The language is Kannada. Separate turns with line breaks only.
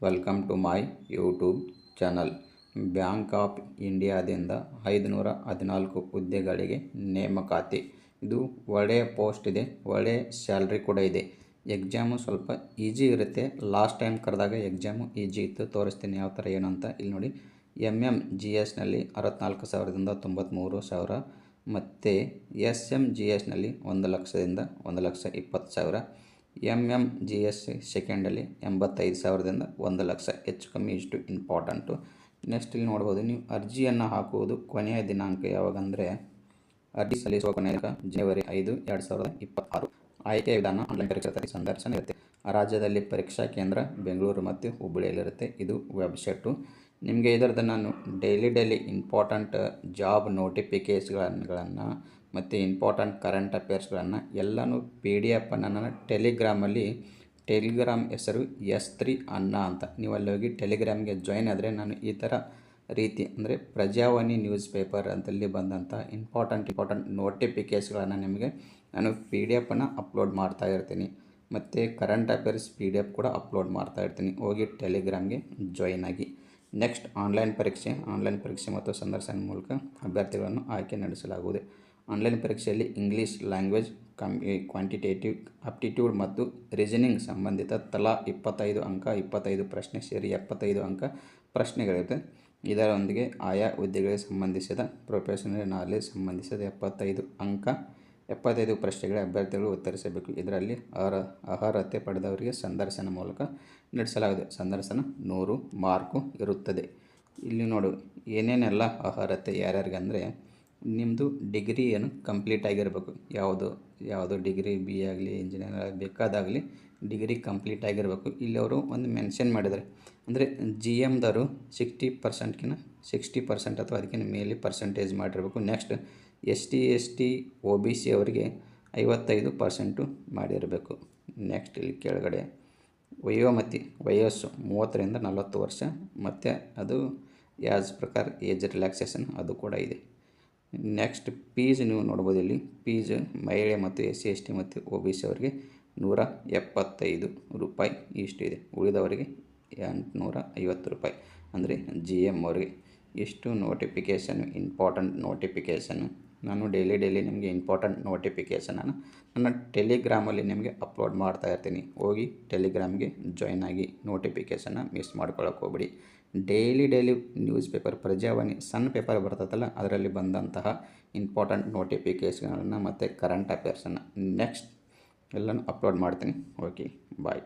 Welcome to my YouTube channel. Bank of ಇಂಡಿಯಾದಿಂದ 514 ಹುದ್ದೆಗಳಿಗೆ ನೇಮಕಾತಿ. ಇದು ಒಳ್ಳೆಯ ಪೋಸ್ಟ್ ಇದೆ, ಒಳ್ಳೆಯ ಸ್ಯಾಲ್ರಿ ಕೂಡ ಇದೆ. ಎಕ್ಸಾಮು ಸ್ವಲ್ಪ ಈಜಿ ಇರುತ್ತೆ. ಲಾಸ್ಟ್ ಟೈಮ್ ಕರೆದಾಗ ಎಕ್ಸಾಮು ಈಜಿ ಇತ್ತು. ತೋರಿಸ್ತೀನಿ ಯಾವ ಥರ ಏನು ಅಂತ. ಇಲ್ಲಿ ನೋಡಿ, MMGSನಲ್ಲಿ 64,000ದಿಂದ 93,000 ಮತ್ತು SMGSನಲ್ಲಿ 1,00,000ದಿಂದ 1,20,000. MMGS ಸೆಕೆಂಡಲ್ಲಿ 85,000ದಿಂದ 1,00,000. ಹೆಚ್ಚು ಕಮ್ಮಿ ಇಷ್ಟು ಇಂಪಾರ್ಟೆಂಟು. ನೆಕ್ಸ್ಟ್ ಇಲ್ಲಿ ನೋಡ್ಬೋದು, ನೀವು ಅರ್ಜಿಯನ್ನು ಹಾಕುವುದು ಕೊನೆಯ ದಿನಾಂಕ ಯಾವಾಗಂದರೆ ಅರ್ಜಿ ಸಲ್ಲಿಸುವ ಕೊನೆಯ ದಿನಾಂಕ ಜನವರಿ 5, 2026. ಆಯ್ಕೆ ವಿಧಾನ ಆನ್ಲೈನ್ ಪರೀಕ್ಷೆ ಸಂದರ್ಶನ ಇರುತ್ತೆ. ರಾಜ್ಯದಲ್ಲಿ ಪರೀಕ್ಷಾ ಕೇಂದ್ರ ಬೆಂಗಳೂರು ಮತ್ತು ಹುಬ್ಬಳ್ಳಿಯಲ್ಲಿರುತ್ತೆ. ಇದು ವೆಬ್ಸೈಟು. ನಿಮಗೆ ಇದರದ್ದು ನಾನು ಡೈಲಿ ಇಂಪಾರ್ಟೆಂಟ್ ಜಾಬ್ ನೋಟಿಫಿಕೇಷನ್ಗಳನ್ನು ಮತ್ತು ಇಂಪಾರ್ಟೆಂಟ್ ಕರೆಂಟ್ ಅಫೇರ್ಸ್ಗಳನ್ನು ಎಲ್ಲನೂ PDF ನಾನು ಟೆಲಿಗ್ರಾಮ್ ಹೆಸರು S3 ಅನ್ನ ಅಂತ. ನೀವು ಅಲ್ಲಿ ಹೋಗಿ ಟೆಲಿಗ್ರಾಮ್ಗೆ ಜಾಯ್ನ್ ಆದರೆ ನಾನು ಈ ಥರ ರೀತಿ ಅಂದರೆ ಪ್ರಜಾವಾಣಿ ನ್ಯೂಸ್ ಪೇಪರ್ ಅಂತಲ್ಲಿ ಬಂದಂಥ ಇಂಪಾರ್ಟೆಂಟ್ ನೋಟಿಫಿಕೇಷನ್ಗಳನ್ನು ನಿಮಗೆ ನಾನು PDF ಅಪ್ಲೋಡ್ ಮಾಡ್ತಾ ಇರ್ತೀನಿ. ಮತ್ತು ಕರೆಂಟ್ ಅಫೇರ್ಸ್ PDF ಕೂಡ ಅಪ್ಲೋಡ್ ಮಾಡ್ತಾ ಇರ್ತೀನಿ. ಹೋಗಿ ಟೆಲಿಗ್ರಾಮ್ಗೆ ಜಾಯ್ನ್ ಆಗಿ. ನೆಕ್ಸ್ಟ್ ಆನ್ಲೈನ್ ಪರೀಕ್ಷೆ ಮತ್ತು ಸಂದರ್ಶನ ಮೂಲಕ ಅಭ್ಯರ್ಥಿಗಳನ್ನು ಆಯ್ಕೆ ನಡೆಸಲಾಗುವುದು. ಆನ್ಲೈನ್ ಪರೀಕ್ಷೆಯಲ್ಲಿ ಇಂಗ್ಲೀಷ್ ಲ್ಯಾಂಗ್ವೇಜ್, ಕ್ವಾಂಟಿಟೇಟಿವ್ ಆಪ್ಟಿಟ್ಯೂಡ್ ಮತ್ತು ರೀಸನಿಂಗ್ ಸಂಬಂಧಿತ ತಲಾ 25 ಅಂಕ, 25 ಪ್ರಶ್ನೆ ಸೇರಿ 75 ಅಂಕ ಪ್ರಶ್ನೆಗಳಿರುತ್ತೆ. ಇದರೊಂದಿಗೆ ಆಯಾ ಹುದ್ದೆಗಳಿಗೆ ಸಂಬಂಧಿಸಿದ ಪ್ರೊಫೆಷನಲ್ ನಾಲೆಜ್ ಸಂಬಂಧಿಸಿದ 75 ಅಂಕ, 75 ಪ್ರಶ್ನೆಗಳ ಅಭ್ಯರ್ಥಿಗಳು ಉತ್ತರಿಸಬೇಕು. ಇದರಲ್ಲಿ ಅರ್ಹತೆ ಪಡೆದವರಿಗೆ ಸಂದರ್ಶನ ಮೂಲಕ ನಡೆಸಲಾಗಿದೆ. ಸಂದರ್ಶನ 100 ಮಾರ್ಕು ಇರುತ್ತದೆ. ಇಲ್ಲಿ ನೋಡು ಏನೇನೆಲ್ಲ ಅರ್ಹತೆ ಯಾರ್ಯಾರಿಗೆ ಅಂದರೆ, ನಿಮ್ಮದು ಡಿಗ್ರಿ ಕಂಪ್ಲೀಟ್ ಆಗಿರಬೇಕು. ಯಾವುದು ಡಿಗ್ರಿ BA ಆಗಲಿ, ಇಂಜಿನಿಯರ್ ಆಗಲಿ, ಬೇಕಾದಾಗಲಿ ಡಿಗ್ರಿ ಕಂಪ್ಲೀಟ್ ಆಗಿರಬೇಕು. ಇಲ್ಲಿ ಅವರು ಒಂದು ಮೆನ್ಷನ್ ಮಾಡಿದ್ದಾರೆ, ಅಂದರೆ GMದವರು 60% ಅಥವಾ ಅದಕ್ಕಿಂತ ಮೇಲೆ ಪರ್ಸೆಂಟೇಜ್ ಮಾಡಿರಬೇಕು. ನೆಕ್ಸ್ಟ್ ST OBC ಅವರಿಗೆ 55% ಮಾಡಿರಬೇಕು. ನೆಕ್ಸ್ಟ್ ಇಲ್ಲಿ ಕೆಳಗಡೆ ವಯಸ್ಸು 30ರಿಂದ 40 ವರ್ಷ, ಮತ್ತು ಅದು ಪ್ರಕಾರ ಏಜ್ ರಿಲ್ಯಾಕ್ಸೇಷನ್ ಅದು ಕೂಡ ಇದೆ. ನೆಕ್ಸ್ಟ್ ಫೀಸ್ ನೀವು ನೋಡ್ಬೋದು. ಇಲ್ಲಿ ಫೀಸ್ ಮಹಿಳೆ ಮತ್ತು SC ಮತ್ತು OBC ಅವರಿಗೆ 175 ರೂಪಾಯಿ ಇಷ್ಟು ಇದೆ. ಉಳಿದವರಿಗೆ 850 ರೂಪಾಯಿ, ಅಂದರೆ GM ಅವರಿಗೆ. ಇಷ್ಟು ನೋಟಿಫಿಕೇಷನ್, ಇಂಪಾರ್ಟೆಂಟ್ ನೋಟಿಫಿಕೇಷನ್. ನಾನು ಡೈಲಿ ನಿಮಗೆ ಇಂಪಾರ್ಟೆಂಟ್ ನೋಟಿಫಿಕೇಷನನ್ನು ನನ್ನ ಟೆಲಿಗ್ರಾಮಲ್ಲಿ ನಿಮಗೆ ಅಪ್ಲೋಡ್ ಮಾಡ್ತಾ ಇರ್ತೀನಿ. ಹೋಗಿ ಟೆಲಿಗ್ರಾಮ್ಗೆ ಜಾಯ್ನ್ ಆಗಿ ನೋಟಿಫಿಕೇಷನ್ನ ಮಿಸ್ ಮಾಡ್ಕೊಳ್ಳೋಕೆ ಹೋಗ್ಬಿಡಿ. ಡೈಲಿ ನ್ಯೂಸ್ ಪೇಪರ್ ಪ್ರಜಾವಾಣಿ ಸಣ್ಣ ಪೇಪರ್ ಬರ್ತದಲ್ಲ, ಅದರಲ್ಲಿ ಬಂದಂತಹ ಇಂಪಾರ್ಟೆಂಟ್ ನೋಟಿಫಿಕೇಷನ್ಗಳನ್ನು ಮತ್ತು ಕರೆಂಟ್ ಅಫೇರ್ಸನ್ನು ನೆಕ್ಸ್ಟ್ ಎಲ್ಲನೂ ಅಪ್ಲೋಡ್ ಮಾಡ್ತೀನಿ. ಓಕೆ, ಬಾಯ್.